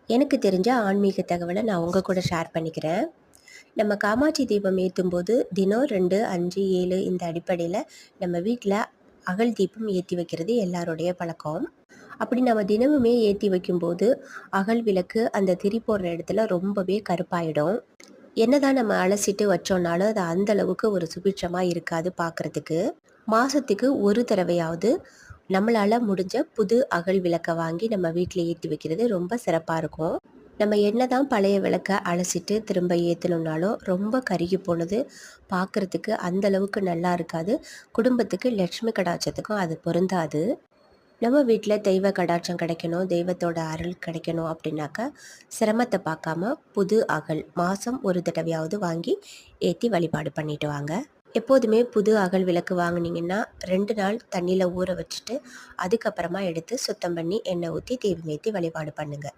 எனக்கு தெரிஞ்ச ஆன்மீக தகவலை நான் உங்கள் கூட ஷேர் பண்ணிக்கிறேன். நம்ம காமாட்சி தீபம் ஏற்றும்போது தினம் 2, 5, 7 இந்த அடிப்படையில் நம்ம வீட்டில் அகல் தீபம் ஏற்றி வைக்கிறது எல்லாருடைய பழக்கம். அப்படி நம்ம தினமுமே ஏற்றி வைக்கும்போது அகல் விளக்கு அந்த திரி போடுற இடத்துல ரொம்பவே கருப்பாயிடும். என்னதான் நம்ம அலசிட்டு வச்சோம்னாலும் அது அந்த அளவுக்கு ஒரு சுபிட்சமாக இருக்காது பார்க்குறதுக்கு. மாதத்துக்கு ஒரு தடவையாவது நம்மளால் முடிஞ்ச புது அகல் விளக்கை வாங்கி நம்ம வீட்டில் ஏற்றி வைக்கிறது ரொம்ப சிறப்பாக இருக்கும். நம்ம என்னதான் பழைய விளக்க அலசிட்டு திரும்ப ஏற்றணுன்னாலும் ரொம்ப கருகி போனது பார்க்குறதுக்கு அந்த அளவுக்கு நல்லா இருக்காது. குடும்பத்துக்கு லட்சுமி கடாட்சத்துக்கும் அது பொருந்தாது. நம்ம வீட்டில் தெய்வ கடாட்சம் கிடைக்கணும், தெய்வத்தோட அருள் கிடைக்கணும் அப்படின்னாக்கா சிரமத்தை பார்க்காம புது அகல் மாதம் ஒரு தடவையாவது வாங்கி ஏற்றி வழிபாடு பண்ணிட்டு வாங்க. எப்போதுமே புது அகல் விளக்கு வாங்குனீங்கன்னா 2 நாள் தண்ணியில் ஊற வச்சுட்டு அதுக்கப்புறமா எடுத்து சுத்தம் பண்ணி எண்ணெய் ஊற்றி தீபம் ஏற்றி வழிபாடு பண்ணுங்கள்.